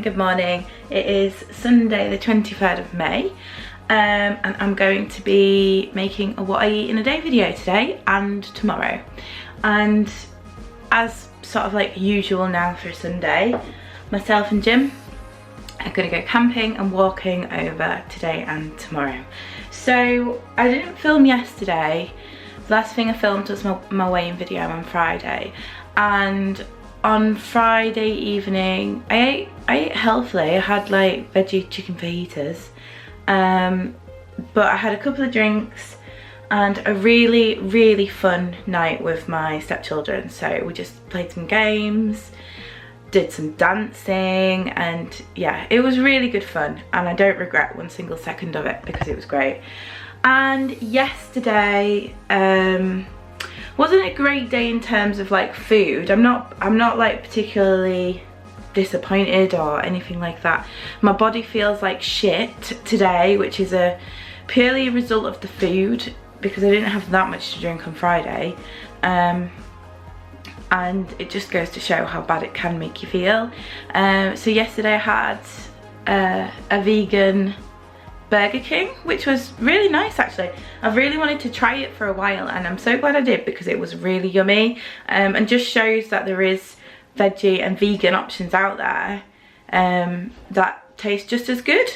and good morning. It is Sunday the 23rd of May and I'm going to be making a what I eat in a day video today and tomorrow. And as sort of like usual now for Sunday, myself and Jim are going to go camping and walking over today and tomorrow. So I didn't film yesterday. The last thing I filmed was my weighing video on Friday, and on Friday evening I ate healthily. I had like veggie chicken fajitas, but I had a couple of drinks and a really fun night with my stepchildren. So we just played some games, did some dancing, and yeah, it was really good fun and I don't regret one single second of it because it was great. And yesterday wasn't a great day in terms of like food. I'm not like particularly disappointed or anything like that. My body feels like shit today, which is purely a result of the food because I didn't have that much to drink on Friday. And it just goes to show how bad it can make you feel. So yesterday I had a vegan Burger King, which was really nice actually. I've really wanted to try it for a while and I'm so glad I did because it was really yummy, and just shows that there is veggie and vegan options out there that taste just as good.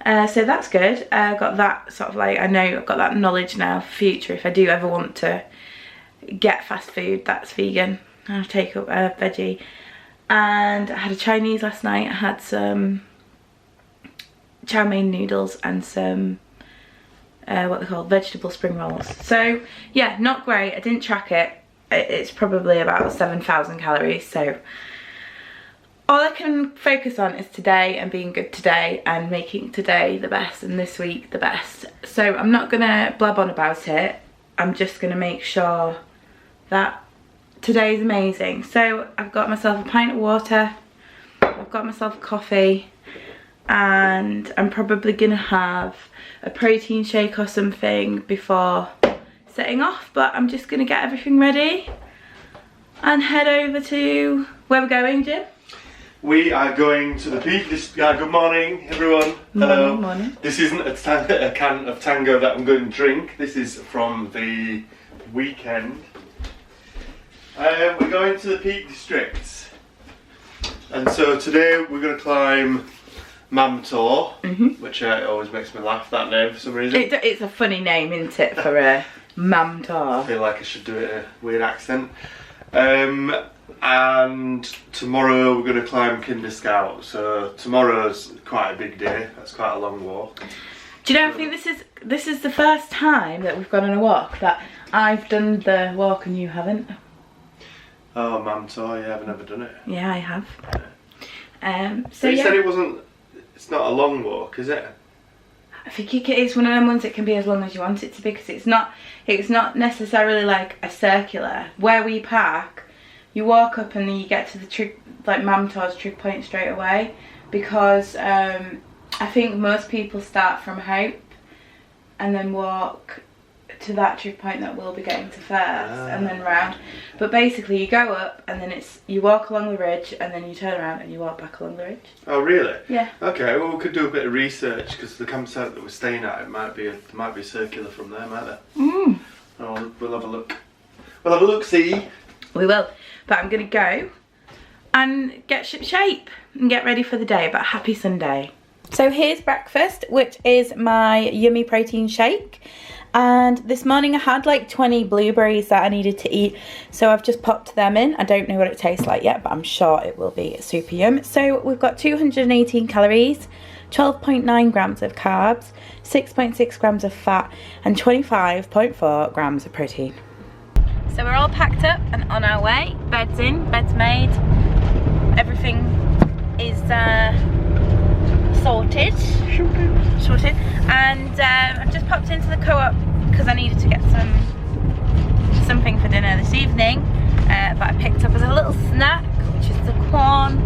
So that's good. Got that sort of like, I know I've got that knowledge now for future if I do ever want to get fast food that's vegan, I'll take up veggie. And I had a Chinese last night. I had some chow mein noodles and some what they call vegetable spring rolls. So yeah, not great. I didn't track it. It's probably about 7,000 calories, so all I can focus on is today and being good today and making today the best and this week the best. So I'm not gonna blab on about it. I'm just gonna make sure that today is amazing. So I've got myself a pint of water, I've got myself a coffee, and I'm probably gonna have a protein shake or something before setting off, but I'm just gonna get everything ready and head over to where we're going, Jim. We are going to the Peak District. Good morning, everyone. Hello. Morning. This isn't a can of Tango that I'm going to drink. This is from the weekend. We're going to the Peak District, and so today we're going to climb Mamtor, which always makes me laugh, that name, for some reason. It's a funny name, isn't it, for a Mamtor? I feel like I should do it in a weird accent. And tomorrow we're going to climb Kinder Scout, so tomorrow's quite a big day. That's quite a long walk. Do you know, I think this is the first time that we've gone on a walk that I've done the walk and you haven't. Oh, Mamtor, yeah, I've never done it. Yeah, I have. So you yeah. said it's not a long walk, is it? I think it's one of them ones that can be as long as you want it to be, because it's not necessarily like a circular. Where we park, you walk up and then you get to the trig, like Mamtor's trig point straight away, because I think most people start from Hope and then walk to that trig point that we'll be getting to first, and then round. But basically you go up and then you walk along the ridge and then you turn around and you walk back along the ridge. Oh really? Yeah. Okay, well we could do a bit of research because the campsite that we're staying at, it might be circular from there, might there? Oh, we'll have a look. We'll have a look, see? We will. But I'm gonna go and get ship shape and get ready for the day. But happy Sunday. So here's breakfast, which is my yummy protein shake. And this morning I had like 20 blueberries that I needed to eat, so I've just popped them in. I don't know what it tastes like yet, but I'm sure it will be super yum. So we've got 218 calories, 12.9 grams of carbs, 6.6 grams of fat, and 25.4 grams of protein. So we're all packed up and on our way. Bed's in, bed's made, everything is sorted, and I've just popped into the co-op because I needed to get something for dinner this evening, but I picked up as a little snack, which is the corn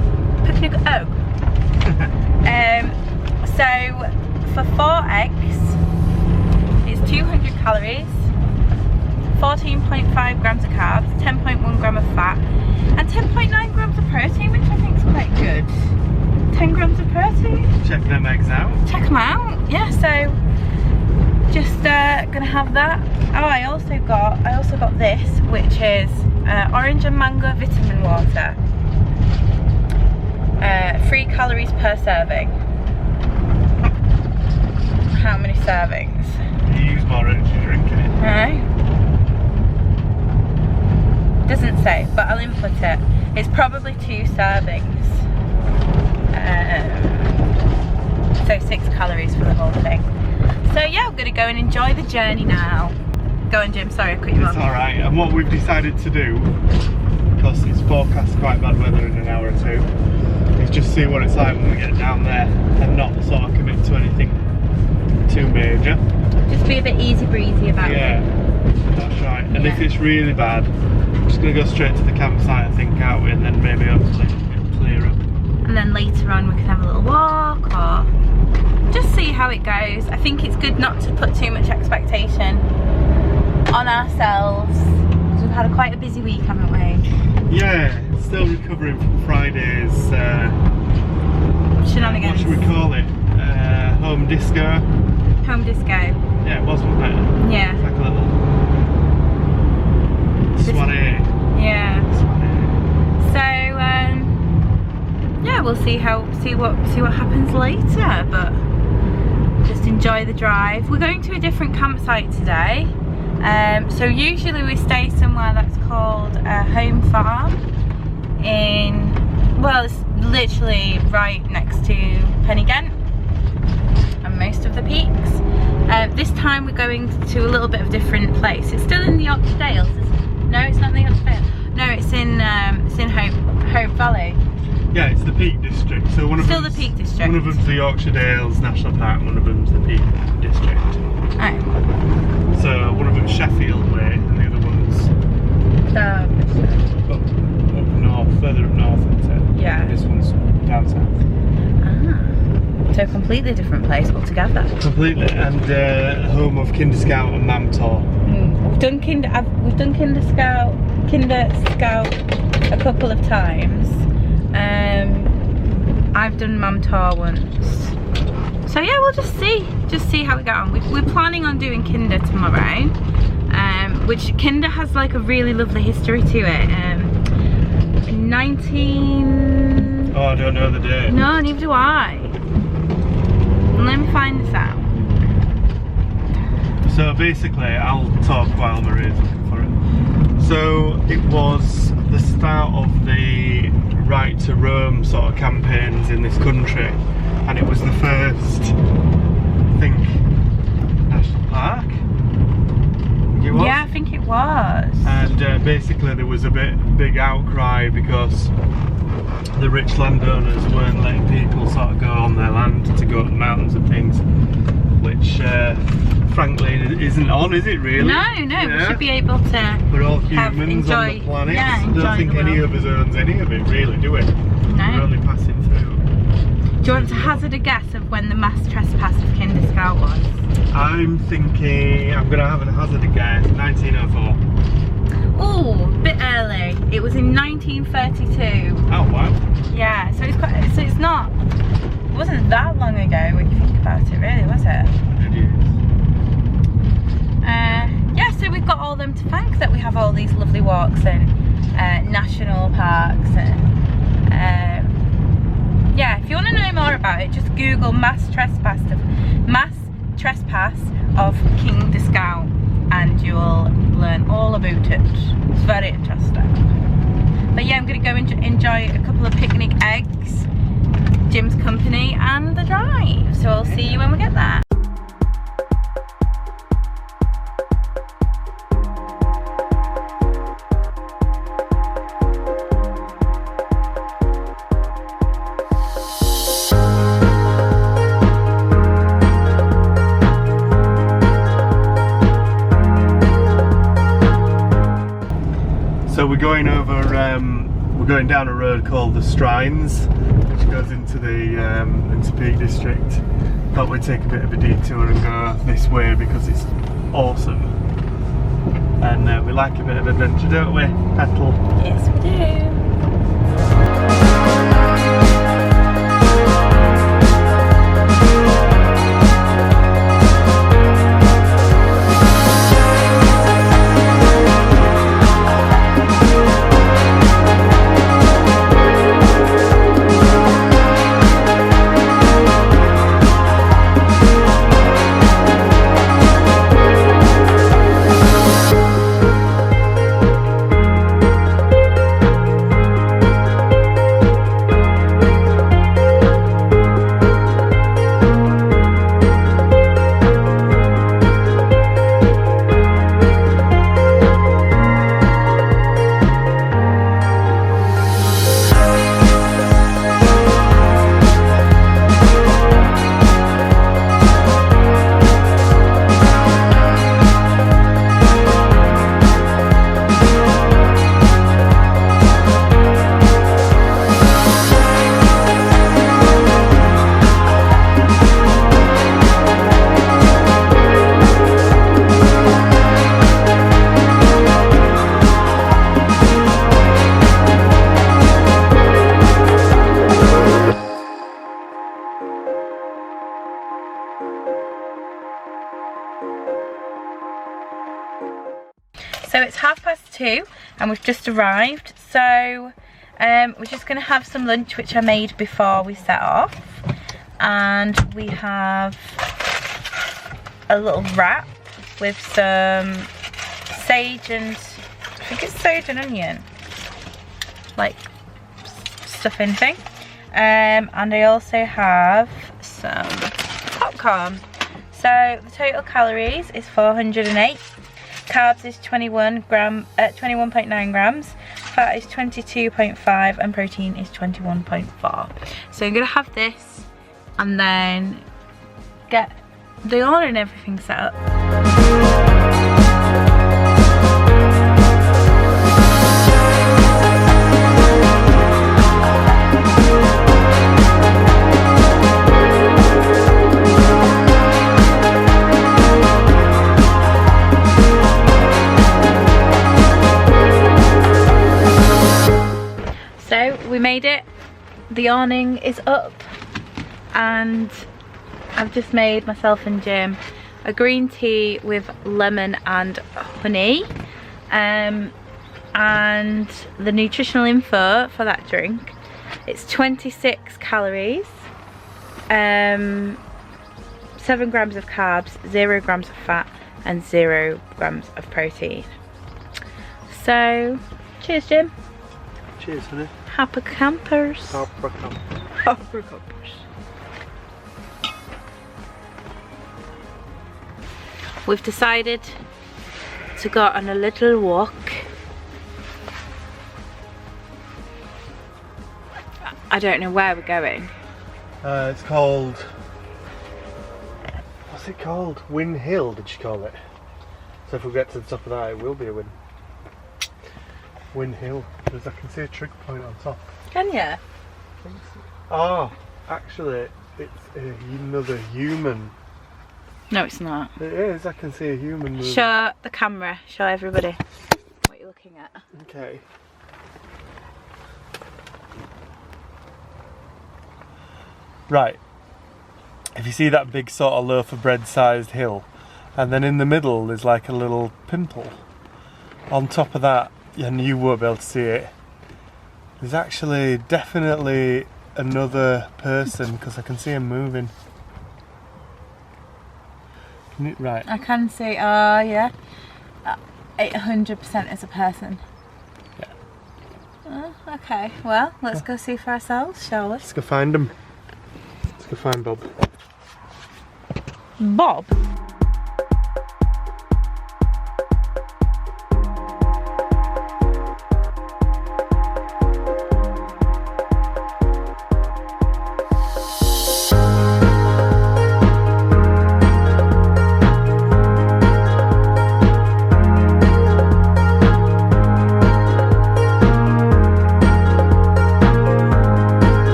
picnic oat. So for 4 eggs it's 200 calories, 14.5 grams of carbs, 10.1 gram of fat, and 10.9 grams of protein, which I think is quite good. 10 grams check them eggs out. Check them out. Yeah, so just gonna have that. Oh, I also got this, which is orange and mango vitamin water. 3 calories per serving. How many servings? You use more energy drinking it. No. Doesn't say, but I'll input it. It's probably 2 servings. So 6 calories for the whole thing. So yeah, I'm gonna go and enjoy the journey now. Go on, Jim, sorry I cut you off. It's alright, and what we've decided to do, because it's forecast quite bad weather in an hour or 2, is just see what it's like when we get down there and not sort of commit to anything too major. Just be a bit easy breezy about it. Yeah, that's right. And Yeah. if it's really bad, I'm just going to go straight to the campsite, I think, aren't we? And then maybe hopefully it'll clear up. And then later on we can have a little walk or just see how it goes. I think it's good not to put too much expectation on ourselves. We've had quite a busy week, haven't we? Yeah, still recovering from Friday's Shenanigans. what should we call it? Home disco. Home disco. Yeah, it wasn't bad. Yeah. It's like a little soiree. Yeah. Soiree. So yeah, we'll see what happens later, but just enjoy the drive. We're going to a different campsite today. So usually we stay somewhere that's called a home farm well, it's literally right next to Pen-y-Ghent and most of the peaks. This time we're going to a little bit of a different place. It's still in the Yorkshire Dales, isn't it? No, it's not in the Yorkshire Dales. No, it's in Hope Valley. Yeah, it's the Peak District. So one of Still the Peak District. One of them's the Yorkshire Dales National Park, one of them's the Peak District. Oh. So one of them's Sheffield way, and the other one's up north, further up north, isn't it? Yeah. This one's down south. So a completely different place altogether. Completely, and home of Kinder Scout and Mam Tour. We've done Kinder Scout a couple of times. I've done Mam Tour once. So yeah, we'll just see how we get on. We're planning on doing Kinder tomorrow, which Kinder has like a really lovely history to it. 19... Oh, I don't know the date. No, neither do I. Let me find this out. So basically, I'll talk while Maria's looking for it. So it was the start of the right to roam sort of campaigns in this country, and it was the first, I think, national park. It was? Yeah, I think it was. And basically there was a big outcry because the rich landowners weren't letting people sort of go on their land to go to the mountains and things, which frankly isn't on, is it really? No, yeah. We should be able to. We're all humans on the planet. I don't think any of us owns any of it, really, do we? No. We're only passing through. Do you want to hazard a guess of when the mass trespass of Kinder Scout was? I'm thinking, I'm going to have a hazard a guess, 1904. Oh, a bit early. It was in 1932. Oh wow. Yeah, so it wasn't that long ago when you think about it, really, was it? It is. Yeah, so we've got all them to thank that we have all these lovely walks and national parks and yeah, if you want to know more about it, just Google mass trespass of Kinder Scout and you'll learn all about it. It's very interesting. But yeah, I'm going to go enjoy a couple of picnic eggs, Jim's company and the drive. So I'll see you when we get there. So we're going over, we're going down a road called the Strines, which goes into the Peak District. Thought we'd take a bit of a detour and go this way because it's awesome. And we like a bit of adventure, don't we, Petal? Yes, we do. it's 2:30 and we've just arrived. So we're just going to have some lunch, which I made before we set off. And we have a little wrap with some sage and, I think it's sage and onion, like stuffing thing. And I also have some popcorn. So the total calories is 408. Carbs is 21.9 grams. Fat is 22.5 and protein is 21.4. So I'm gonna have this and then get the order and everything set up. So we made it, the awning is up, and I've just made myself and Jim a green tea with lemon and honey, and the nutritional info for that drink, it's 26 calories, 7 grams of carbs, 0 grams of fat and 0 grams of protein. So cheers, Jim. Cheers, honey. Happy campers. Happy campers. Happy campers. We've decided to go on a little walk. I don't know where we're going. It's called, what's it called? Win Hill, did she call it? So if we get to the top of that, it will be a win. Win Hill, because I can see a trig point on top. Can you? Oh, actually, it's another human. No, it's not. It is, I can see a human moving. Show the camera, show everybody what you're looking at. Okay. Right. If you see that big sort of loaf of bread sized hill, and then in the middle there's like a little pimple. On top of that, and you won't be able to see it, there's actually definitely another person, because I can see him moving. Can you, right. I can see, yeah. 100% is a person. Yeah. Okay, well, let's go see for ourselves, shall we? Let's go find him. Let's go find Bob. Bob?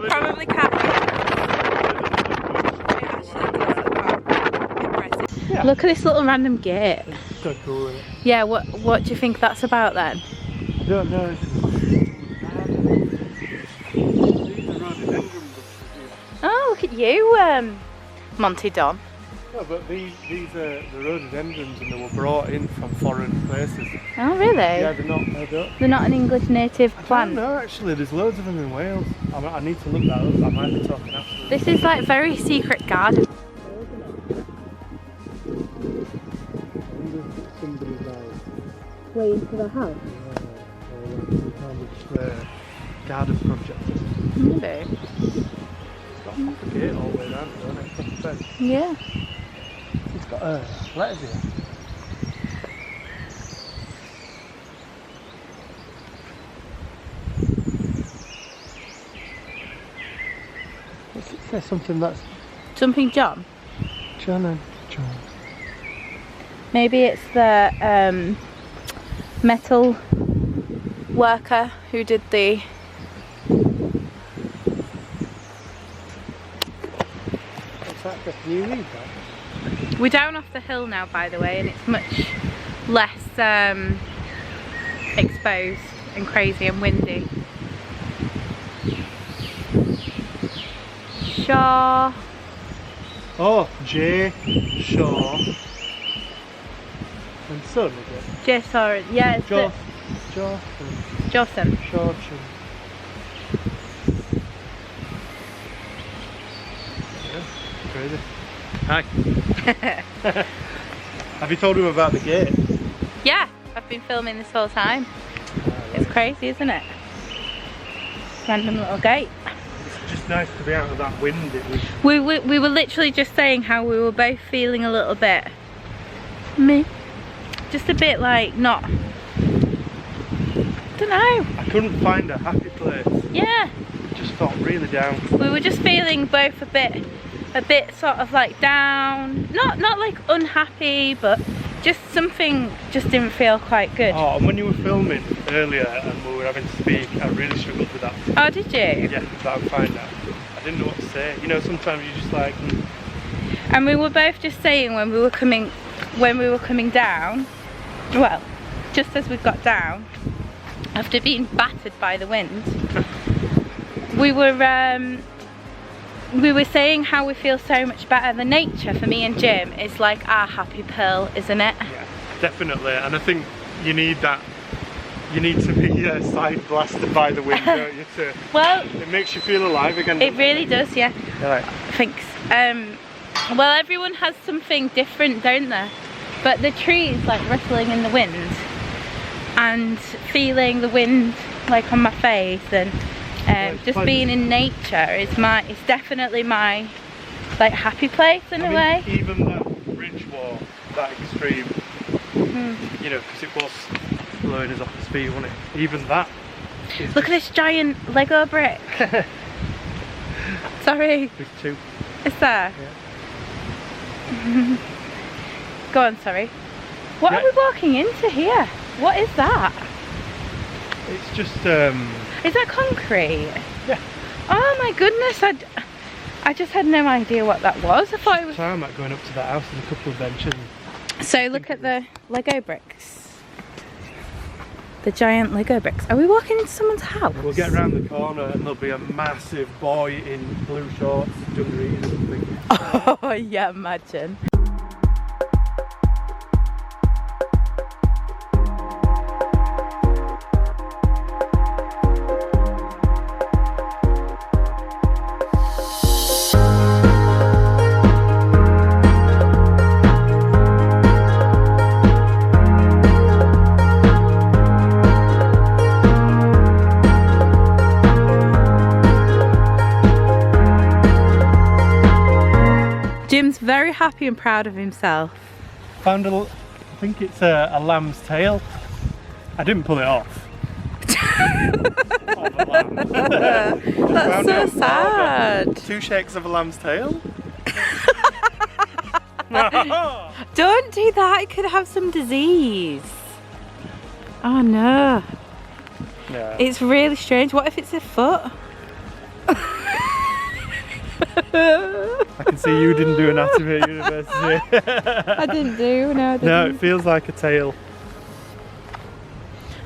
Probably can't. Yeah. Look at this little random gate. It's so cool, isn't it? Yeah, what do you think that's about then? I don't know. Oh, look at you, Monty Don. No, but these are the rhododendrons, and they were brought in from foreign places. Oh, really? Yeah, They're not an English native plant? No, actually, there's loads of them in Wales. I need to look that up. I might be talking absolutely. This is like very secret garden. Somebody's like Way into the house? Garden project. Maybe. It's got a gate all the way around, doesn't it? Yeah. It's got letters here. There's something that's Something John? John and John. Maybe it's the metal worker who did the... What's that? Can you read that? We're down off the hill now, by the way, and it's much less exposed and crazy and windy. Shaw. Oh, J. Shaw. And son, is it? J. Sorry, yeah, it's Jawson. Jawson. Shawson. Yeah, crazy. Hi. Have you told him about the gate? Yeah, I've been filming this whole time. It's crazy, isn't it? Random little gate. It's just nice to be out of that wind. It was... We were literally just saying how we were both feeling a little bit just a bit like not, don't know. I couldn't find a happy place. Yeah. It just felt really down. We were just feeling both a bit sort of like down, not like unhappy, but just something just didn't feel quite good. Oh, and when you were filming earlier and we were having to speak, I really struggled with that. Oh, did you? Yeah, that would find out. I didn't know what to say. You know, sometimes you just like... And we were both just saying when we were coming down, well, just as we got down, after being battered by the wind, we were saying how we feel so much better. The nature for me and Jim is like our happy pill, isn't it? Yeah, definitely. And I think you need that. You need to be side blasted by the wind, don't you? Well, it makes you feel alive again. It really does, yeah. Right. Thanks. Well, everyone has something different, don't they? But the trees like rustling in the wind and feeling the wind like on my face and just being in nature is it's definitely my like happy place in a way. Even that ridge wall, that extreme, you know, because it was blowing us off the speed, wasn't it? Even that. Look at this giant Lego brick. Sorry. There's two. Is there? Yeah. Go on, sorry. What are we walking into here? What is that? It's just Is that concrete? Yeah. Oh my goodness, I just had no idea what that was. I thought it was tarmac going up to that house and a couple of benches. So look at the Lego bricks. The giant Lego bricks. Are we walking into someone's house? We'll get around the corner and there'll be a massive boy in blue shorts, dungarees or something. Oh yeah, imagine. Jim's very happy and proud of himself. Found I think it's a lamb's tail. I didn't pull it off. That's so sad. 2 shakes of a lamb's tail. Don't do that, it could have some disease. Oh no. Yeah. It's really strange. What if it's a foot? I can see you didn't do anatomy at university. I didn't do, no I didn't. No, it feels like a tail.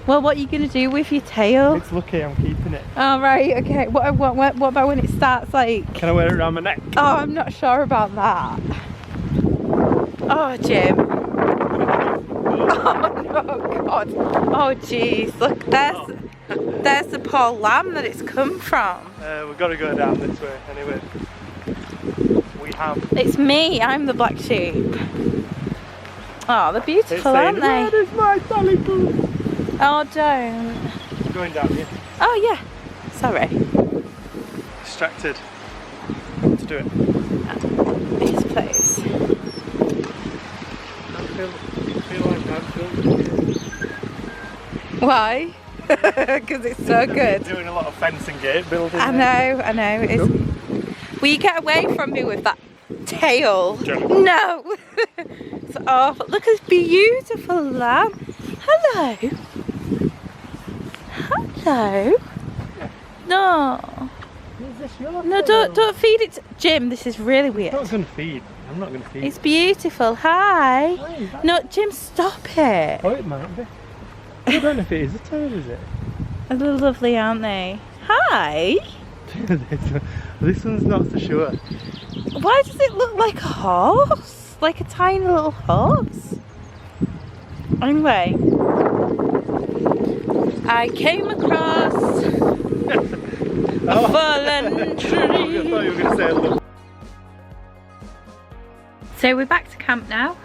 Well, what are you going to do with your tail? It's lucky, I'm keeping it. Oh right, okay. What about when it starts like... Can I wear it around my neck? Oh, I'm not sure about that. Oh, Jim. Oh no, God. Oh jeez, look, there's the poor lamb that it's come from. We've got to go down this way anyway. We have... It's me, I'm the black sheep. Oh, they're beautiful, aren't they? Where is my dolly poo? Oh, don't. It's going down here. Oh yeah, sorry. Distracted. Got to do it. Yes, please. I feel like I'm filming. Why? Because it's so good. Doing a lot of fence and gate building. I know. Will you get away from me with that tail? No! It's awful. Look at this beautiful lamb. Hello. Hello. No. No, don't feed it. Jim, this is really weird. I'm not going to feed. I'm not going to feed. It's beautiful. Hi. No, Jim, stop it. Oh, it might be. I don't know if it is a tail, is it? They're lovely, aren't they? Hi. This one's not so sure. Why does it look like a horse? Like a tiny little horse? Anyway, I came across a fallen tree. I thought you were going to say a little. So we're back to camp now.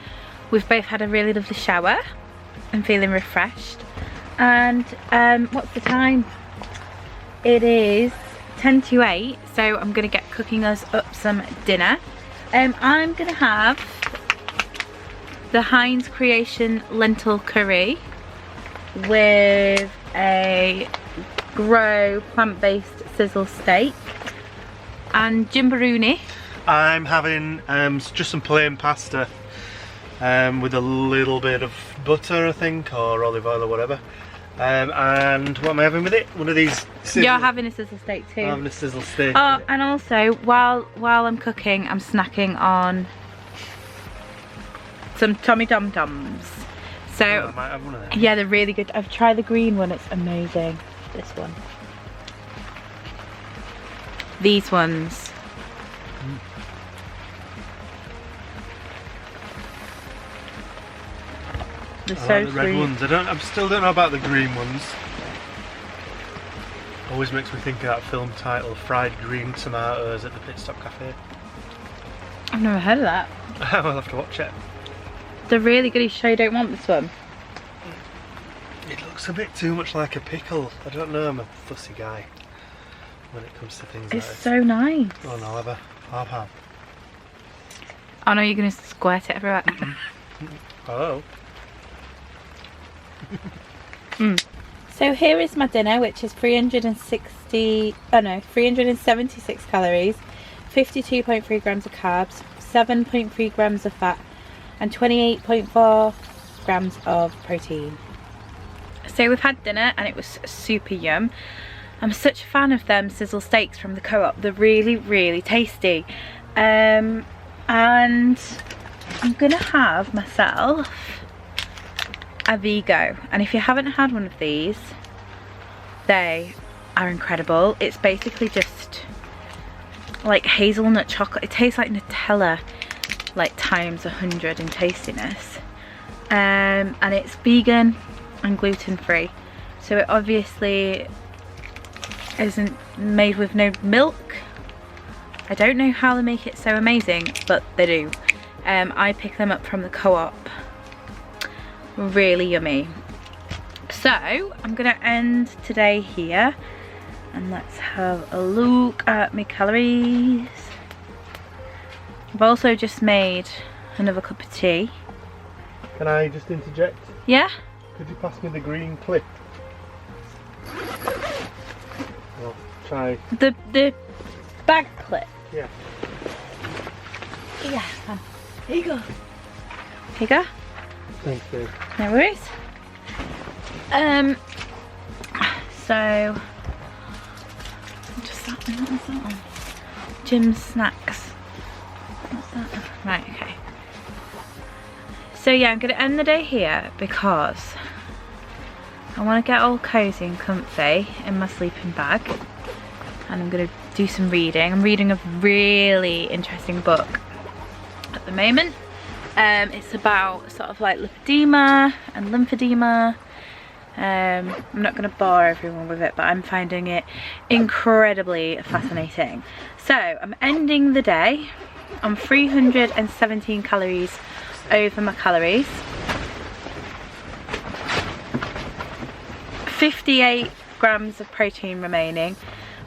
We've both had a really lovely shower and feeling refreshed. And what's the time? It is 10 to 8, so I'm going to get cooking us up some dinner. I'm going to have the Heinz Creation lentil curry with a Grow plant-based sizzle steak and Jimbaruni. I'm having just some plain pasta with a little bit of butter, I think, or olive oil or whatever. And what am I having with it? One of these sizzle. You're having a sizzle steak too. I'm having a sizzle steak. Oh, and also while I'm cooking, I'm snacking on some Tommy Dum Dums. So I might have one of them. yeah, they're really good. I've tried the green one; it's amazing. This one. These ones. They're I so like the red sweet. ones. I still don't know about the green ones. Always makes me think of that film title, Fried Green Tomatoes at the Pit Stop Cafe. I've never heard of that. I'll have to watch it. They're really good. You sure you don't want this one? It looks a bit too much like a pickle. I don't know, I'm a fussy guy when it comes to things like It's this. so nice. Oh no, I'll have a half. Oh no, you're going to squirt it everywhere. Oh. So here is my dinner, which is 376 calories, 52.3 grams of carbs, 7.3 grams of fat, and 28.4 grams of protein. So we've had dinner and it was super yum. I'm such a fan of them sizzle steaks from the Co-op. They're really, really tasty. And I'm gonna have myself a Vigo, and if you haven't had one of these, they are incredible. It's basically just like hazelnut chocolate. It tastes like Nutella, like times 100 in tastiness. And it's vegan and gluten-free, so it obviously isn't made with no milk. I don't know how they make it so amazing, but they do. I pick them up from the Co-op. Really yummy. So I'm gonna end today here, and let's have a look at my calories. I've also just made another cup of tea. Can I just interject? Yeah? Could you pass me the green clip? I'll try. The bag clip. Yeah. Yeah. Here you go. Here you go. Thanks, Dave. No worries. So just that one. What was that one? Jim's snacks. What's that? Right, okay. So yeah, I'm gonna end the day here because I want to get all cozy and comfy in my sleeping bag, and I'm gonna do some reading. I'm reading a really interesting book at the moment. It's about sort of like lipedema and lymphedema. I'm not going to bore everyone with it, but I'm finding it incredibly fascinating. So I'm ending the day on 317 calories over my calories, 58 grams of protein remaining.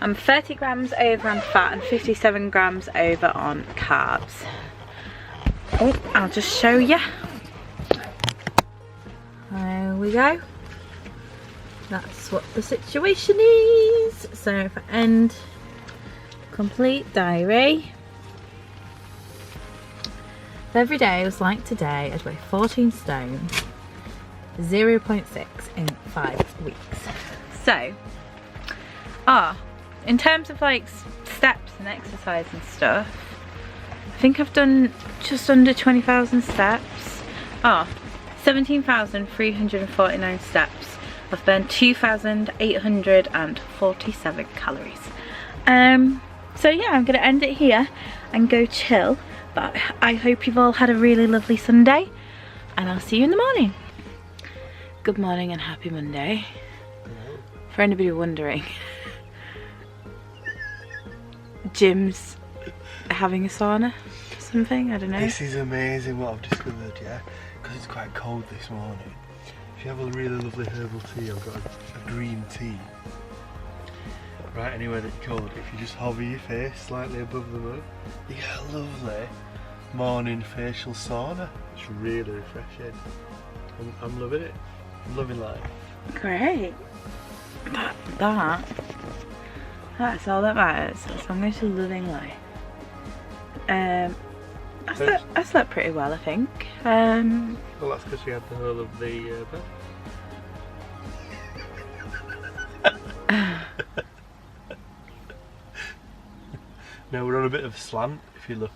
I'm 30 grams over on fat and 57 grams over on carbs. Oh, I'll just show you. There we go. That's what the situation is. So if I end Complete diary. If every day was like today, I'd weigh 14 stone, 0.6 in 5 weeks. So, in terms of like steps and exercise and stuff, I think I've done just under 20,000 steps. 17,349 steps. I've burned 2,847 calories. So yeah, I'm gonna end it here and go chill. But I hope you've all had a really lovely Sunday, and I'll see you in the morning. Good morning and happy Monday. Hello. For anybody wondering, Jim's having a sauna or something, I don't know. This is amazing what I've discovered, yeah? Because it's quite cold this morning. If you have a really lovely herbal tea, I've got a green tea. Right, anywhere that you're cold, if you just hover your face slightly above the mud, you get a lovely morning facial sauna. It's really refreshing. I'm loving it. I'm loving life. Great. That's all that matters. So I'm going to living life. I slept pretty well, I think. Well, that's because you had the whole of the bed. Now we're on a bit of a slant, if you look,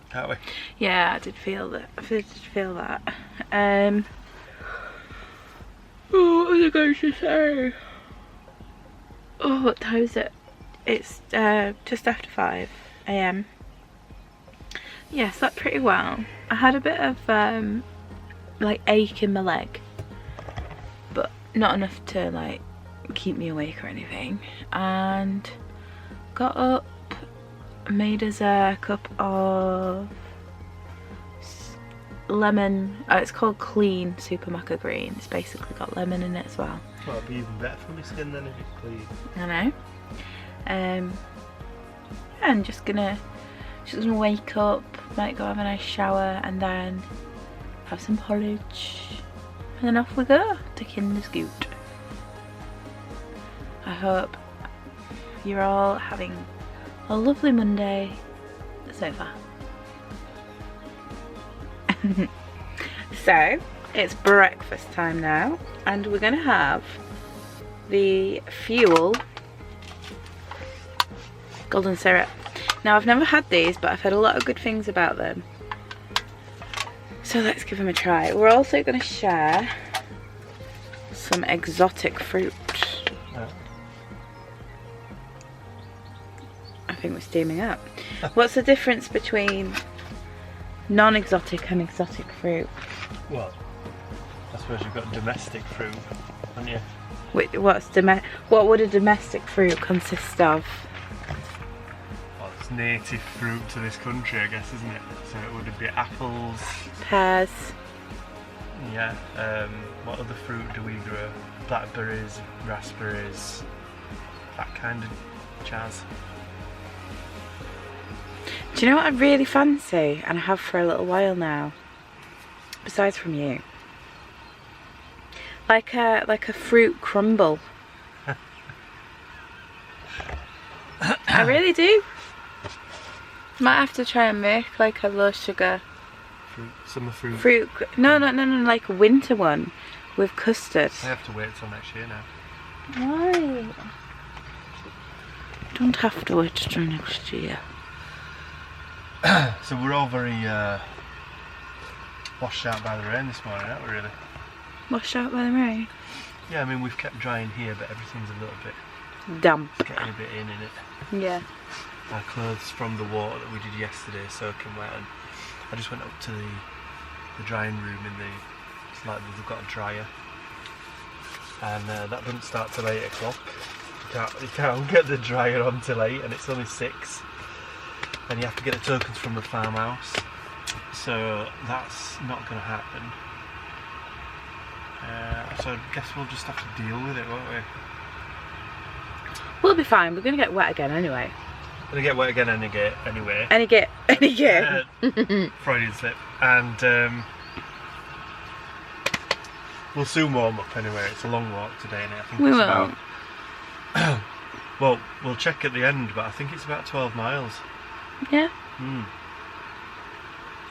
can't we? Yeah, I did feel that. What was I going to say? Oh, what time is it? It's just after 5 AM. Yeah, slept pretty well. I had a bit of like ache in my leg, but not enough to like keep me awake or anything. And got up, made us a cup of lemon, it's called clean super maca green. It's basically got lemon in it as well. Well, it'd be even better for my skin than if it's clean. I know. And just gonna wake up, might go have a nice shower, and then have some porridge, and then off we go to Kinderscoot. I hope you're all having a lovely Monday so far. So it's breakfast time now, and we're gonna have the Fuel golden syrup. Now I've never had these, but I've heard a lot of good things about them, so let's give them a try. We're also going to share some exotic fruit. I think we're steaming up. What's the difference between non-exotic and exotic fruit? Well, I suppose you've got domestic fruit, haven't you? Wait, what would a domestic fruit consist of? Well, it's native fruit to this country, I guess, isn't it? So it would be apples, Pears. yeah. What other fruit do we grow? Blackberries, raspberries, that kind of jazz. Do you know what I really fancy, and I have for a little while now, besides from you? Like a fruit crumble. I really do. Might have to try and make like a low sugar Summer fruit. No, like a winter one with custard. I have to wait till next year now. Why? Don't have to wait till next year. So we're all very washed out by the rain this morning, aren't we, really? Washed out by the rain? Yeah, I mean, we've kept drying here, but everything's a little bit Damp. getting a bit in it. Yeah. Our clothes from the water that we did yesterday soaking wet, and I just went up to the drying room it's like they've got a dryer, and that doesn't start till 8 o'clock. You can't get the dryer on till 8, and it's only 6. And you have to get the tokens from the farmhouse, so that's not going to happen. So I guess we'll just have to deal with it, won't we? We'll be fine. We're going to get wet again anyway. Gonna get wet again anyway. Freudian slip. And we'll soon warm up anyway. It's a long walk today, and I think we it's will. about Well, we'll check at the end, but I think it's about 12 miles. Yeah.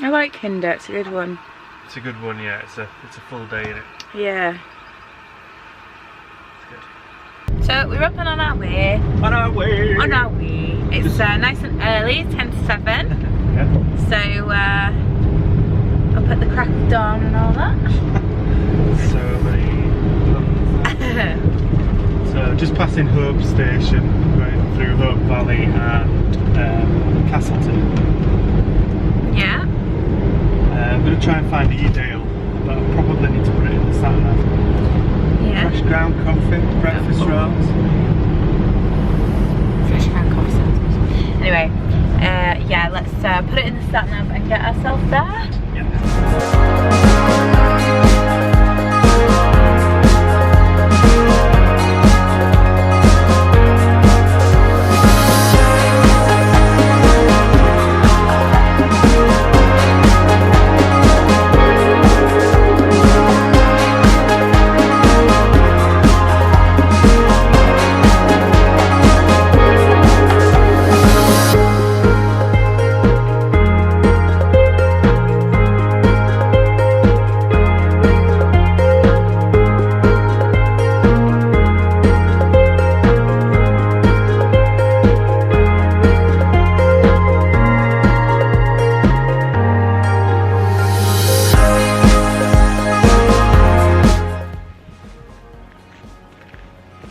I like Kinder, it's a good one. It's a good one, yeah. It's a full day in it. Yeah. It's good. So we're up and on our way. On our way. On our way. It's nice and early, it's 10 to 7. Yeah. So up at the crack of dawn and all that. So many. So just passing Hope Station, going through Hope Valley and Castleton. Yeah. I'm going to try and find Edale, but I probably need to put it in the sat nav. Yeah. Fresh ground coffee, breakfast rolls. Fresh ground coffee sounds awesome. Anyway, yeah, let's put it in the sat nav and get ourselves there. Yeah.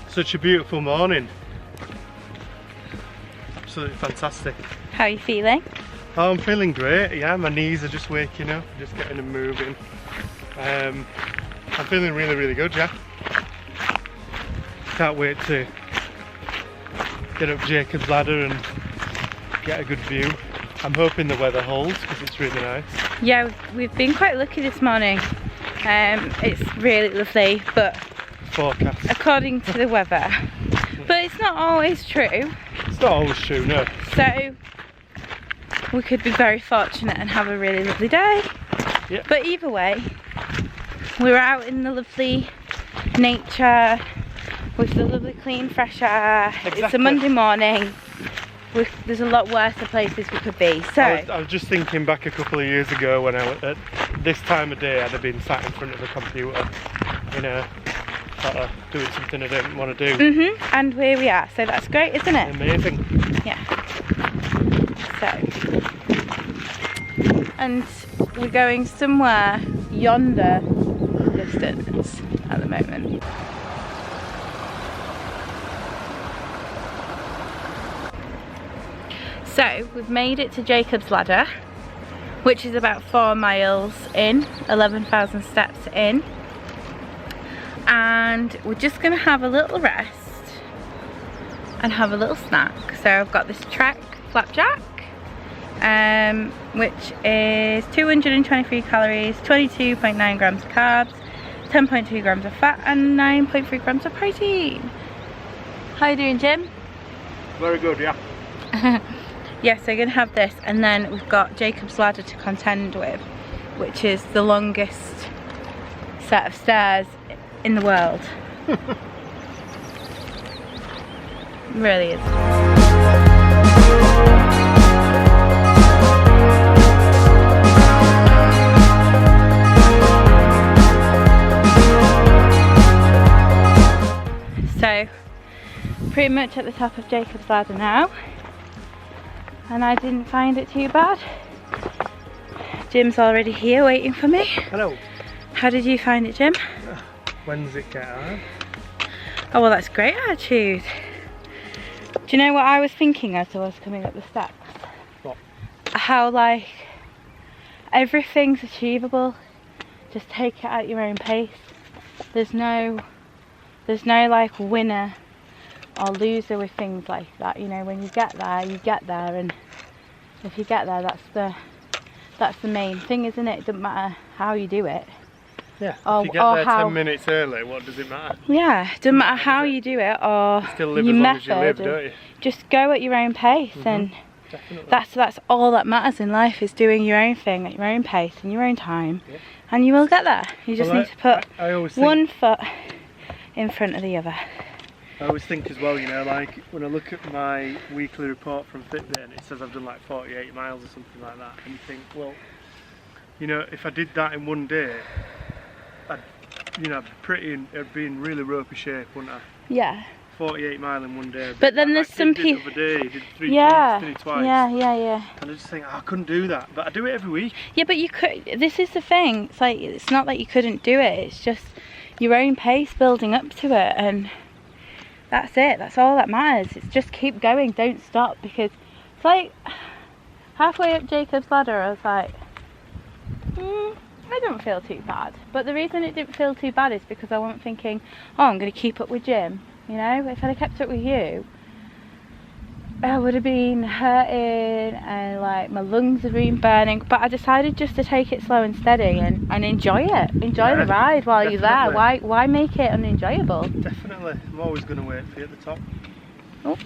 Such a beautiful morning. Absolutely fantastic. How are you feeling? Oh, I'm feeling great, yeah. My knees are just waking up, just getting them moving. I'm feeling really, really good, yeah. Can't wait to get up Jacob's Ladder and get a good view. I'm hoping the weather holds because it's really nice. Yeah, we've been quite lucky this morning. It's really lovely, but Forecast. according to the weather. But it's not always true. It's not always true, no. So we could be very fortunate and have a really lovely day. Yep. But either way, we're out in the lovely nature with the lovely clean fresh air. Exactly. It's a Monday morning. There's a lot worse places we could be. So I was just thinking back a couple of years ago when at this time of day I'd have been sat in front of a computer, you know, sort of doing something I didn't want to do. And here we are. So that's great, isn't it? Amazing. Yeah. So, and we're going somewhere yonder distance at the moment. So we've made it to Jacob's Ladder, which is about 4 miles in, 11,000 steps in, and we're just going to have a little rest and have a little snack. So I've got this Trek flapjack, which is 223 calories, 22.9 grams of carbs, 10.2 grams of fat and 9.3 grams of protein. How you doing, Jim? Very good, yeah. Yeah, so we're going to have this, and then we've got Jacob's Ladder to contend with, which is the longest set of stairs in the world. It really is. So, pretty much at the top of Jacob's Ladder now. And I didn't find it too bad. Jim's already here waiting for me. Hello. How did you find it, Jim? When's it get hard? Oh, well, that's great attitude. Do you know what I was thinking as I was coming up the steps? What? How, like, everything's achievable. Just take it at your own pace. There's no like winner or loser with things like that. You know, when you get there, and if you get there, that's the main thing, isn't it? It doesn't matter how you do it. Yeah. Or, if you get there 10 minutes early, what does it matter? Yeah, it doesn't matter how you do it or you still live your as long method. as you live, don't you? Just go at your own pace, and definitely. that's all that matters in life, is doing your own thing at your own pace in your own time, Yeah. and you will get there. You just need to put I always think, one foot in front of the other. I I always think as well, you know, like when I look at my weekly report from Fitbit and it says I've done like 48 miles or something like that, and you think, well, you know, if I did that in one day, I'd be in really ropey shape, wouldn't I? Yeah. 48 mile in one day. But then there's some people. The other day, did three twice. Yeah. And I just think, I couldn't do that, but I do it every week. Yeah, but you could. This is the thing. It's like, it's not that you couldn't do it. It's just your own pace building up to it, and that's it. That's all that matters. It's just keep going, don't stop, because it's like halfway up Jacob's ladder, I was like, I don't feel too bad. But the reason it didn't feel too bad is because I wasn't thinking, oh, I'm going to keep up with Jim. You know, if I'd have kept up with you, I would have been hurting and like my lungs would have been burning. But I decided just to take it slow and steady and enjoy it. Enjoy the ride while you're there. Why make it unenjoyable? Definitely. I'm always going to wait for you at the top. Oh.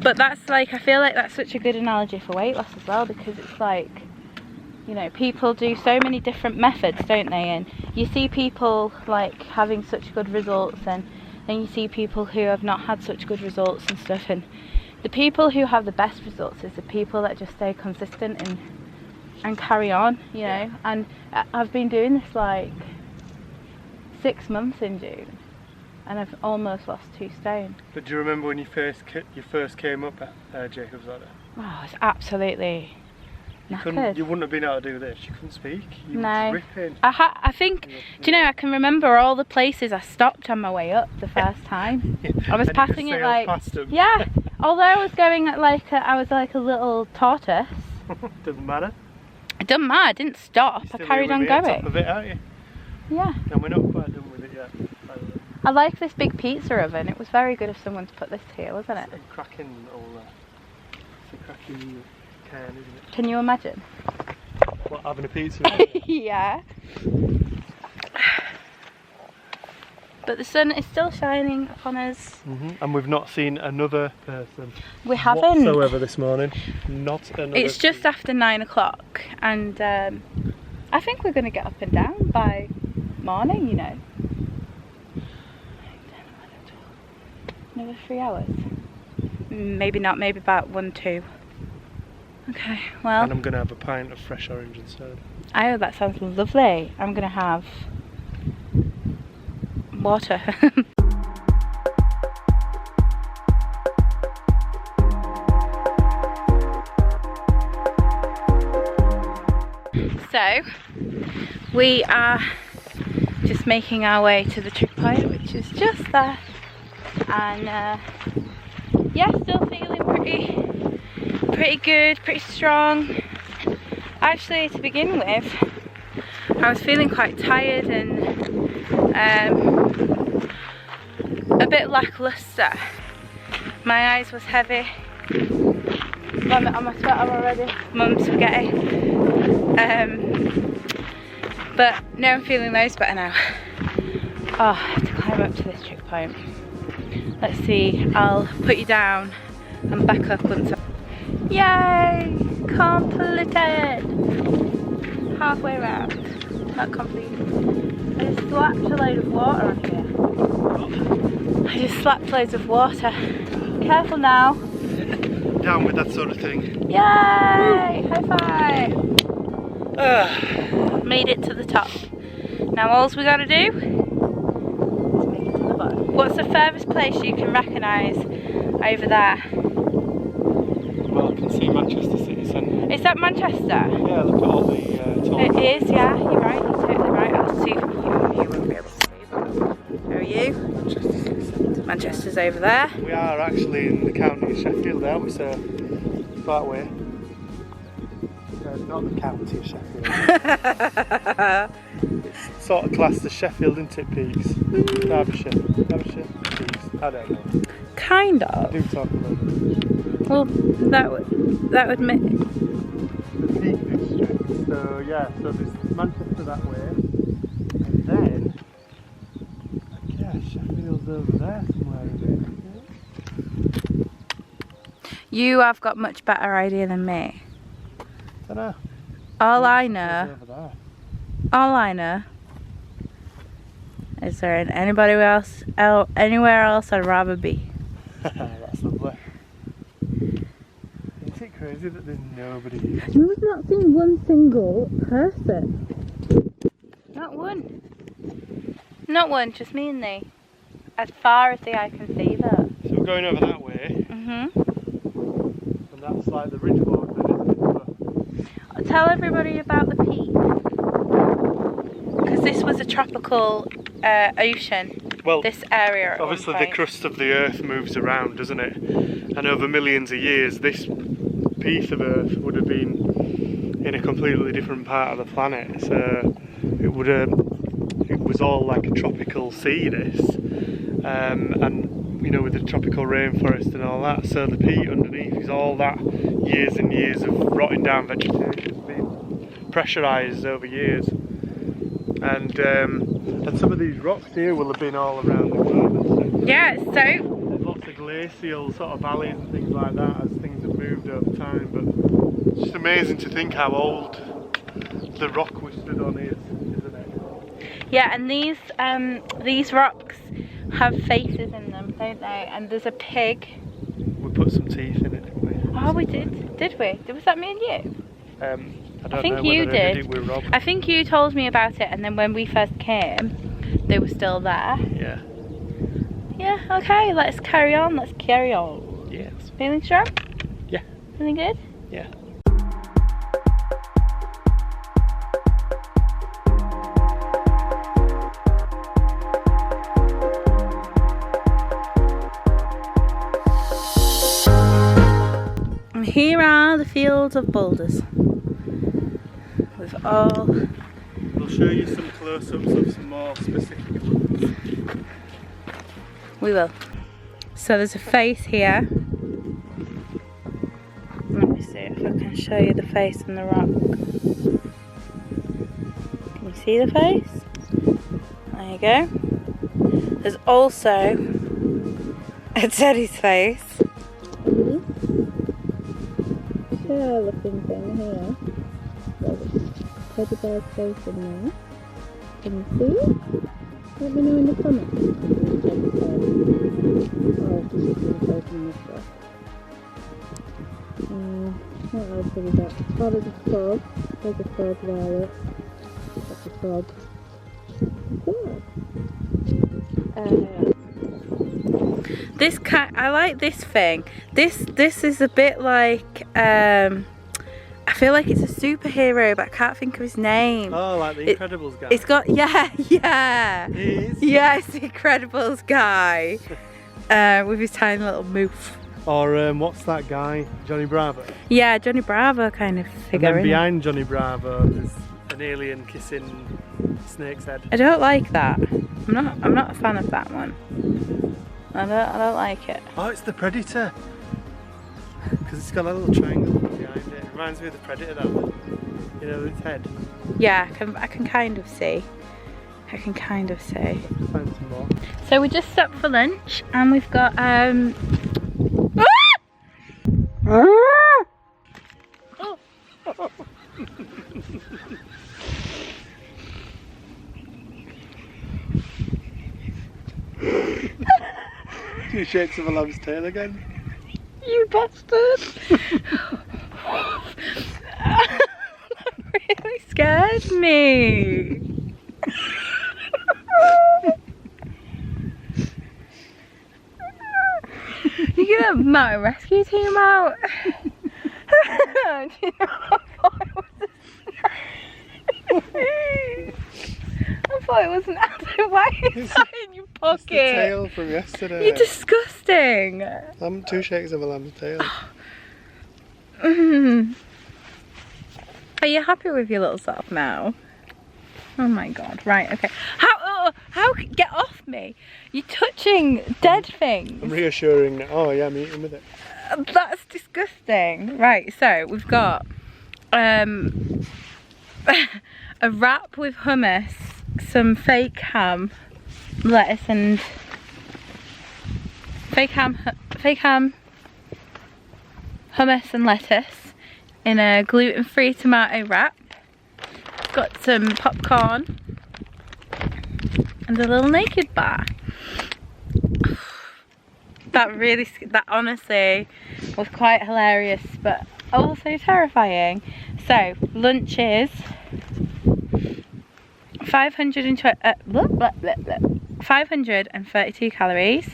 But that's like, I feel like that's such a good analogy for weight loss as well, because it's like, you know, people do so many different methods, don't they? And you see people like having such good results, and then you see people who have not had such good results and stuff. And the people who have the best results is the people that just stay consistent and carry on, you know. And I've been doing this like 6 months in June, and I've almost lost 2 stone. But do you remember when you first came up at Jacob's ladder? Oh, it's absolutely knackered. You wouldn't have been able to do this. You couldn't speak. You no. were ripping. I think, do you know, I can remember all the places I stopped on my way up the first time. I was passing it like, yeah. Although I was going at like, I was like a little tortoise. Doesn't matter. It doesn't matter. I didn't stop. I carried on going. Top of it, aren't you? Yeah. And we're not quite done with it yet. I like this big pizza oven. It was very good of someone to put this here, wasn't it? It's a cracking it's a cracking can, isn't it? Can you imagine? What, having a pizza? Yeah. But the sun is still shining upon us. And we've not seen another person. We haven't. Whatsoever this morning. Not another. It's just after 9 o'clock, and I think we're going to get up and down by morning, you know. Another 3 hours. Maybe not, maybe about 1, 2. Okay, well. And I'm going to have a pint of fresh orange and soda. Oh, that sounds lovely. I'm going to have water. So, we are just making our way to the trig point, which is just there. And yeah, still feeling pretty good, pretty strong. Actually, to begin with, I was feeling quite tired and a bit lackluster. My eyes was heavy. On my sweater already. Mum's spaghetti. But now I'm feeling loads better now. Oh, I have to climb up to this trig point. Let's see, I'll put you down and back up once Yay! Completed! Halfway around. Not completed. I just slapped a load of water on here. I just slapped loads of water. Careful now. Down with that sort of thing. Yay! High five! Made it to the top. Now all we gotta do is make it to the bottom. What's the furthest place you can recognise over there? Well, I can see Manchester City Centre. Is that Manchester? Yeah, look at all the tall. It is, yeah, you're right, you're totally right. I'll see if you won't be able to see that. Where are you? Manchester City Centre. Manchester's over there. We are actually in the county of Sheffield, aren't we, so that way. Not the county of Sheffield. It's sort of classed as Sheffield, isn't it, Peaks? Derbyshire, Peaks, I don't know. Kind of. I do talk about it. Well, that would make... The Peak District, so yeah, so there's Manchester that way, and then, I guess Sheffield's over there somewhere, isn't it? You have got much better idea than me. I don't know. All I know is there anybody else, anywhere else I'd rather be. That's lovely. Isn't it crazy that there's nobody here? No, we've not seen one single person. Not one. Not one, just me and thee. As far as the eye can see that. So we're going over that way. And That's like the ridgeboard then, isn't it? tell everybody about the peak. Because this was a tropical ocean. Well, this area at obviously one the point. crust of the earth moves around, doesn't it? And over millions of years this piece of earth would have been in a completely different part of the planet. So it was all like a tropical sea, this. And you know, with the tropical rainforest and all that, so the peat underneath is all that years and years of rotting down vegetation being pressurised over years. And some of these rocks here will have been all around the globe. Yeah, so There's lots of glacial sort of valleys and things like that as things have moved over time, but it's just amazing to think how old the rock we stood on is, isn't it? yeah, and these rocks have faces in them, don't they? And there's a pig. We put some teeth in it, didn't we? Oh, we did. Did we? Was that me and you? I don't think know you whether I did. it with Rob. I think you told me about it, and then when we first came, they were still there. Yeah. Yeah, okay, let's carry on. Let's carry on. Yes. Feeling strong? Yeah. Feeling good? Yeah. And here are the fields of boulders. With all... We'll show you some close-ups of some more specific ones. We will. So there's a face here. Let me see if I can show you the face in the rock. Can you see the face? There you go. There's also a Teddy's face. Chair looking thing here. There's a teddy bear's face in there. Can you see it? Let me know in the comments. What else have we got? Oh, there's a frog. There's a frog violet. That's a frog. This cat, I like this thing. This is a bit like I feel like it's a superhero, but I can't think of his name. Oh, like the Incredibles guy. It's got yeah. It is? Yeah, it's the Incredibles guy with his tiny little moof. Or what's that guy? Johnny Bravo. Yeah, Johnny Bravo kind of figure. And then isn't it? behind Johnny Bravo, there's an alien kissing Snake's head. I don't like that. I'm not a fan of that one. I don't like it. Oh, it's the Predator. Because it's got a little triangle behind it. It reminds me of the Predator, that one. You know, its head. Yeah, I can kind of see. I can kind of see. Let's find some more. So we just stopped for lunch and we've got Two shakes of a lamb's tail again. You bastard! That really scared me. You're gonna have a mountain rescue team out. Do you know, I thought it was a snake. I thought it was an adult. Why is that in your pocket? It's the tail from yesterday. You're disgusting. Two shakes of a lamb's tail. Are you happy with your little self now? Oh my god, right, okay. How get off me? You're touching dead things. I'm reassuring now. Oh yeah, I'm eating with it. That's disgusting. Right, so we've got a wrap with hummus, some fake ham, lettuce and fake ham, hummus and lettuce in a gluten-free tomato wrap. Got some popcorn and a little naked bar. That honestly was quite hilarious, but also terrifying. So lunch is 532 calories,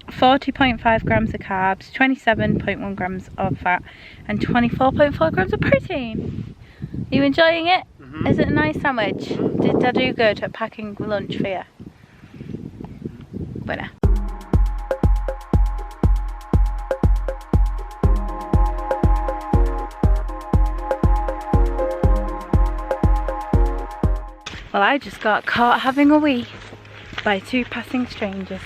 40.5 grams of carbs, 27.1 grams of fat, and 24.4 grams of protein. Are you enjoying it? Mm-hmm. Is it a nice sandwich? Did I do good at packing lunch for you? Winner. Well, I just got caught having a wee by 2 passing strangers.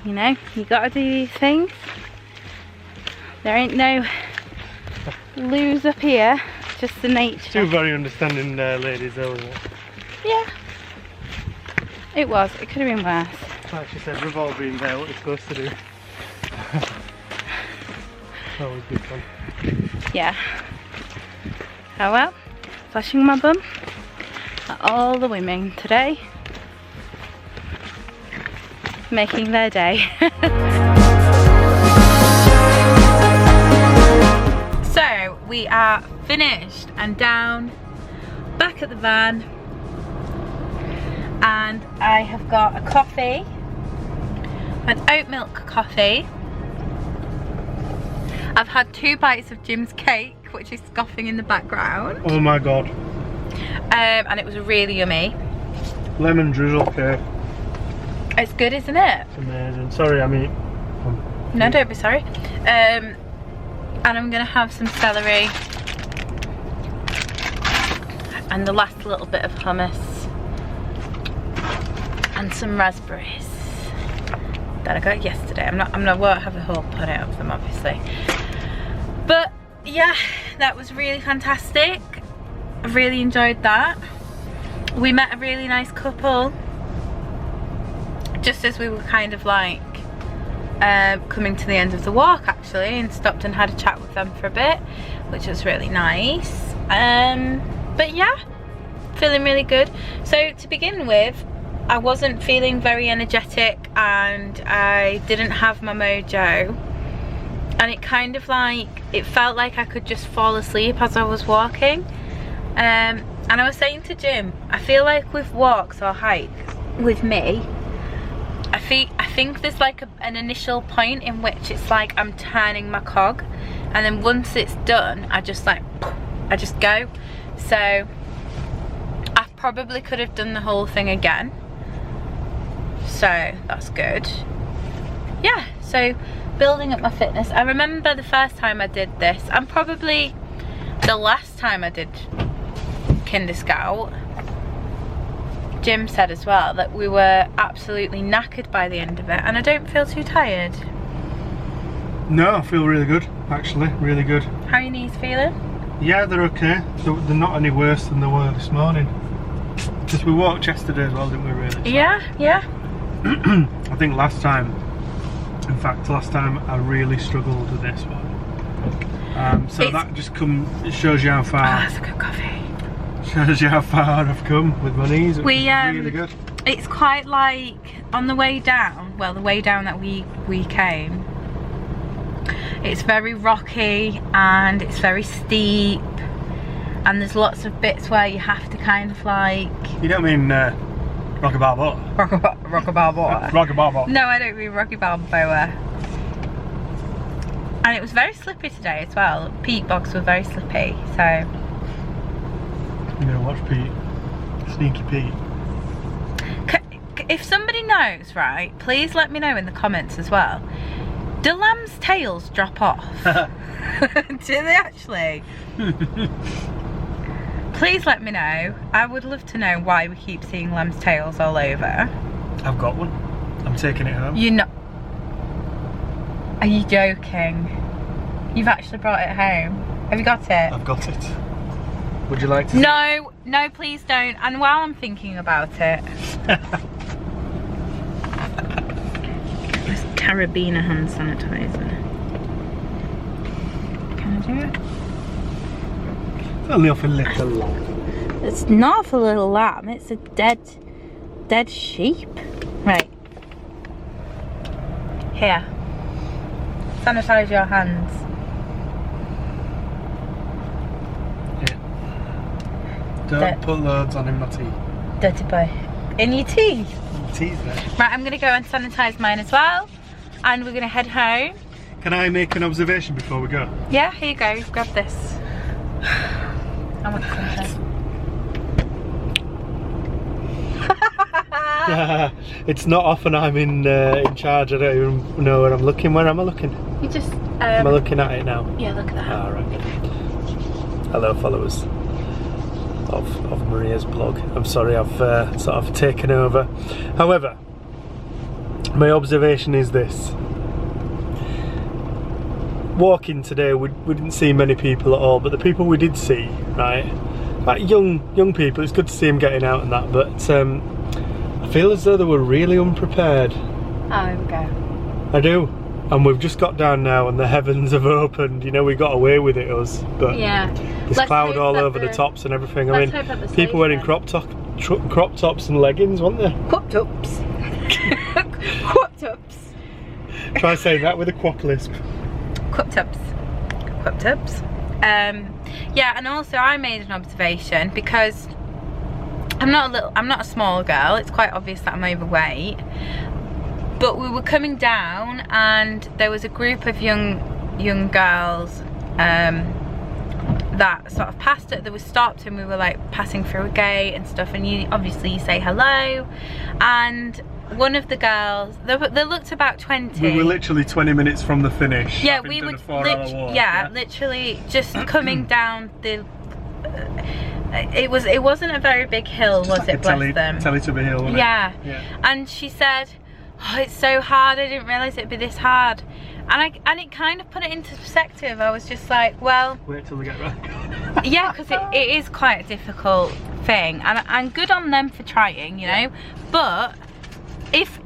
You know, you gotta do these things. There ain't no lose up here, just the nature. 2 very understanding ladies though, isn't it? Yeah. It was, it could have been worse. Like she said, we've all been there, what we're supposed to do. Always good fun. Yeah. Oh well, flashing my bum at all the women today, making their day. So we are finished and down back at the van, and I have got a coffee, an oat milk coffee. I've had 2 bites of Jim's cake, which is scoffing in the background. Oh my god. And it was really yummy. Lemon drizzle cake. It's good, isn't it? It's amazing. Sorry, I mean. No, don't be sorry. And I'm gonna have some celery and the last little bit of hummus and some raspberries that I got yesterday. I won't have a whole punnet of them, obviously. But yeah, that was really fantastic. I really enjoyed that. We met a really nice couple just as we were kind of like coming to the end of the walk, actually, and stopped and had a chat with them for a bit, which was really nice. But yeah, feeling really good. So to begin with, I wasn't feeling very energetic and I didn't have my mojo, and it kind of like, it felt like I could just fall asleep as I was walking. And I was saying to Jim, I feel like with walks or hikes, with me, I think there's like an initial point in which it's like I'm turning my cog, and then once it's done, I just go. So I probably could have done the whole thing again, so that's good. Yeah, so building up my fitness. I remember the first time I did this, and probably the last time I did Kinder Scout, Jim said as well that we were absolutely knackered by the end of it, and I don't feel too tired. No, I feel really good, actually, really good. How are your knees feeling? Yeah, they're okay. They're not any worse than they were this morning. Because we walked yesterday as well, didn't we, really? Yeah, yeah. I think last time I really struggled with this one. So that just it shows you how far. Oh, that's a good coffee. Shows you how far I've come with my knees. We really good. It's quite like on the way down. Well, the way down that we came, it's very rocky and it's very steep, and there's lots of bits where you have to kind of like. You don't mean Rocky Balboa? Rocky Balboa. Rocky Balboa. No, I don't mean Rocky Balboa. And it was very slippy today as well. Peat bogs were very slippy, so. I'm gonna watch Pete. Sneaky Pete. If somebody knows, right, please let me know in the comments as well. Do lambs' tails drop off? Do they actually? Please let me know. I would love to know why we keep seeing lambs' tails all over. I've got one. I'm taking it home. You're not. Are you joking? You've actually brought it home. Have you got it? I've got it. Would you like to? No, no, please don't. And while I'm thinking about it, this Carabiner hand sanitizer. Can I do it? Only off a little lamb. It's not for a little lamb. It's a dead sheep. Right. Here. Sanitize your hands. Don't put loads on in my tea. Dirty boy. In your tea? Tea's there. Right, I'm going to go and sanitize mine as well. And we're going to head home. Can I make an observation before we go? Yeah, here you go. Grab this. I want something. It's not often I'm in charge. I don't even know where I'm looking. Where am I looking? You just... Am I looking at it now? Yeah, look at that. Alright. Hello followers of Maria's blog. I'm sorry I've sort of taken over. However, my observation is this. Walking today, we didn't see many people at all, but the people we did see, right, like young people, it's good to see them getting out and that, but I feel as though they were really unprepared. Oh, here we go. I do. And we've just got down now and the heavens have opened. You know, we got away with it, us. But yeah. there's cloud all over the tops and everything. I mean, people wearing crop tops and leggings, weren't they? Crop tops. Crop tops. Try saying that with a quack lisp. Crop tops. Crop tops. Yeah, and also I made an observation because I'm not a small girl. It's quite obvious that I'm overweight. But we were coming down and there was a group of young girls that sort of passed it. They were stopped and we were like passing through a gate and stuff, and you say hello, and one of the girls, they looked about 20. We were literally 20 minutes from the finish. Yeah, we were literally just coming down the it wasn't a very big hill, was it? Bless them. Teletubby hill, wasn't it? Yeah. And she said, oh, it's so hard, I didn't realise it'd be this hard. And it kind of put it into perspective. I was just like, well, wait till we get back. Yeah, because it is quite a difficult thing, and good on them for trying, you know. But if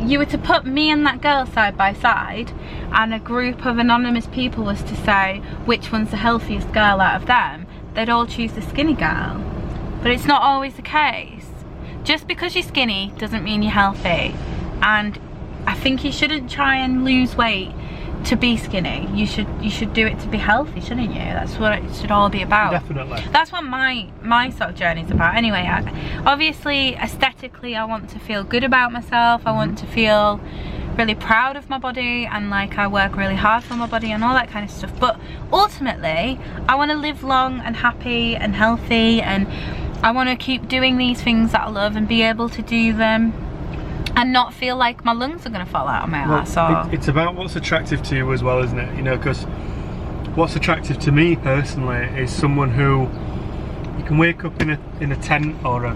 you were to put me and that girl side by side, and a group of anonymous people was to say which one's the healthiest girl out of them, they'd all choose the skinny girl. But it's not always the case. Just because you're skinny doesn't mean you're healthy. And I think you shouldn't try and lose weight to be skinny. You should do it to be healthy, shouldn't you? That's what it should all be about. Definitely. That's what my sort of journey is about. Anyway, obviously aesthetically I want to feel good about myself. I want to feel really proud of my body, and like I work really hard for my body and all that kind of stuff. But ultimately I want to live long and happy and healthy, and I want to keep doing these things that I love and be able to do them and not feel like my lungs are going to fall out of my ass. It's about what's attractive to you as well, isn't it? You know, because what's attractive to me personally is someone who you can wake up in a tent or a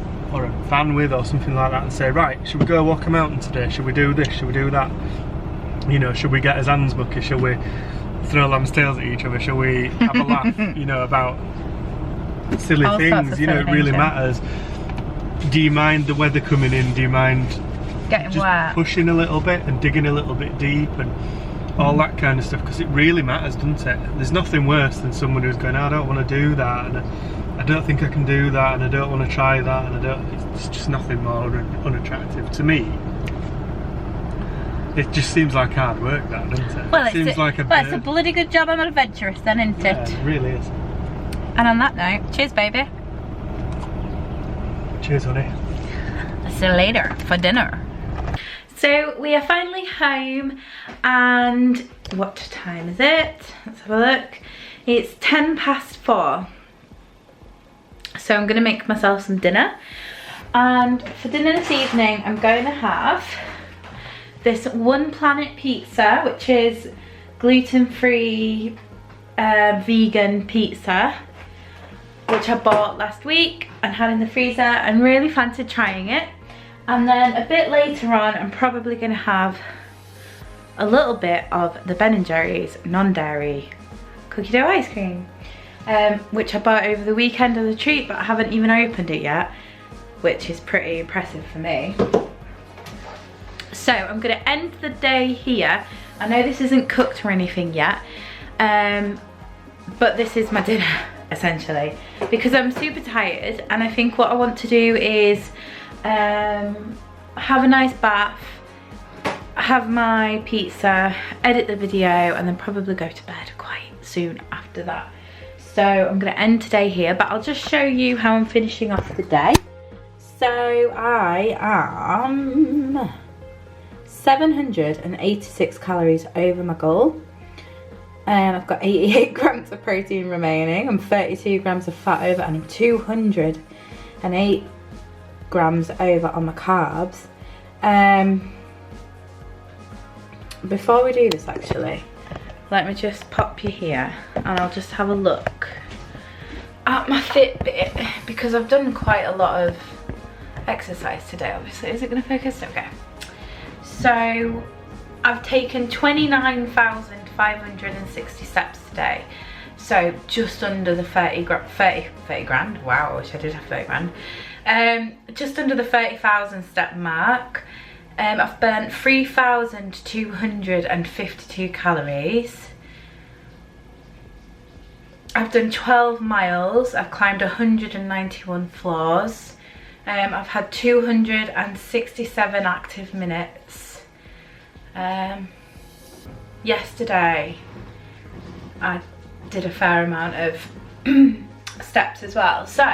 van with or something like that and say, right, should we go walk a mountain today? Should we do this? Should we do that? You know, should we get his hands mucky? Should we throw lamb's tails at each other? Should we have a laugh, you know, about silly things? You know, it really matters. Do you mind the weather coming in? Do you mind getting just wet, pushing a little bit and digging a little bit deep and all that kind of stuff? Because it really matters, doesn't it? There's nothing worse than someone who's going, I don't want to do that, and I don't think I can do that, and I don't want to try that, and it's just nothing more unattractive to me. It just seems like hard work, that, doesn't it? Well, it seems like it's a bloody good job I'm adventurous then, isn't it? Yeah, it really is. And on that note, cheers baby. Cheers honey. I'll see you later for dinner. So we are finally home, and what time is it? Let's have a look. It's 4:10. So I'm gonna make myself some dinner, and for dinner this evening I'm going to have this One Planet pizza, which is gluten-free vegan pizza, which I bought last week and had in the freezer and really fancied trying it. And then a bit later on I'm probably going to have a little bit of the Ben & Jerry's non-dairy cookie dough ice cream, which I bought over the weekend as a treat, but I haven't even opened it yet, which is pretty impressive for me. So I'm going to end the day here. I know this isn't cooked or anything yet, but this is my dinner essentially, because I'm super tired, and I think what I want to do is have a nice bath, have my pizza, edit the video, and then probably go to bed quite soon after that. So I'm going to end today here, but I'll just show you how I'm finishing off the day. So I am 786 calories over my goal. I've got 88 grams of protein remaining and 32 grams of fat over, and 208 grams over on my carbs. Before we do this, actually, let me just pop you here and I'll just have a look at my Fitbit, because I've done quite a lot of exercise today, obviously. Is it going to focus? Okay. So I've taken 29,560 steps today. So just under the 30 grand. Wow, I wish I did have 30 grand. Just under the 30,000 step mark. I've burnt 3,252 calories. I've done 12 miles. I've climbed 191 floors. I've had 267 active minutes. Yesterday I did a fair amount of steps as well. So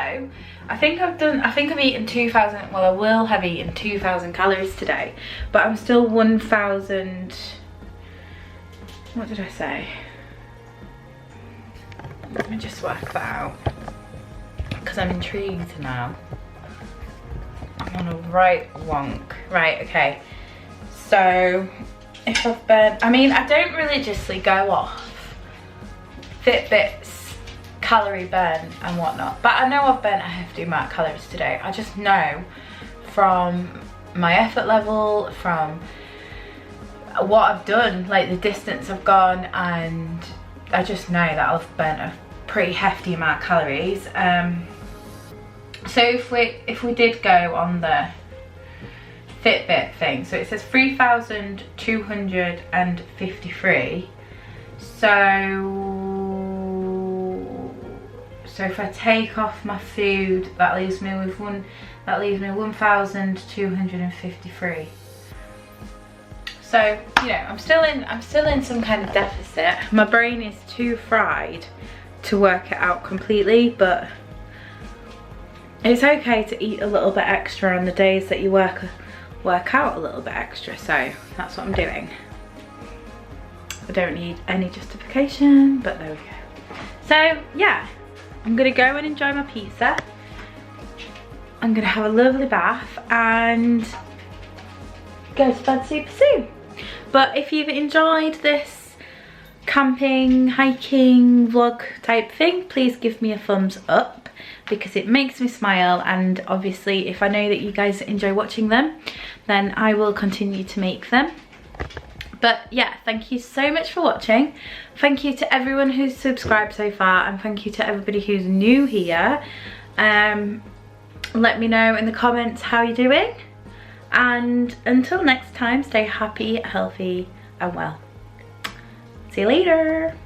I think I've eaten 2,000, well, I will have eaten 2,000 calories today, but I'm still 1,000, what did I say? Let me just work that out, because I'm intrigued now. I'm on a right wonk. Right, okay. So if I've burnt, I mean, I don't religiously go off Fitbit's calorie burn and whatnot, but I know I've burnt a hefty amount of calories today. I just know from my effort level, from what I've done, like the distance I've gone, and I just know that I've burnt a pretty hefty amount of calories. So if we did go on the Fitbit thing, so it says 3,253. So if I take off my food, that leaves me with 1,253. So, you know, I'm still in some kind of deficit. My brain is too fried to work it out completely, but it's okay to eat a little bit extra on the days that you work out a little bit extra. So that's what I'm doing. I don't need any justification, but there we go. So yeah, I'm gonna go and enjoy my pizza. I'm gonna have a lovely bath and go to bed super soon. But if you've enjoyed this camping, hiking, vlog type thing, please give me a thumbs up, because it makes me smile, and obviously if I know that you guys enjoy watching them, then I will continue to make them. But yeah, thank you so much for watching. Thank you to everyone who's subscribed so far, and thank you to everybody who's new here. Let me know in the comments how you're doing, and until next time, stay happy, healthy and well. See you later.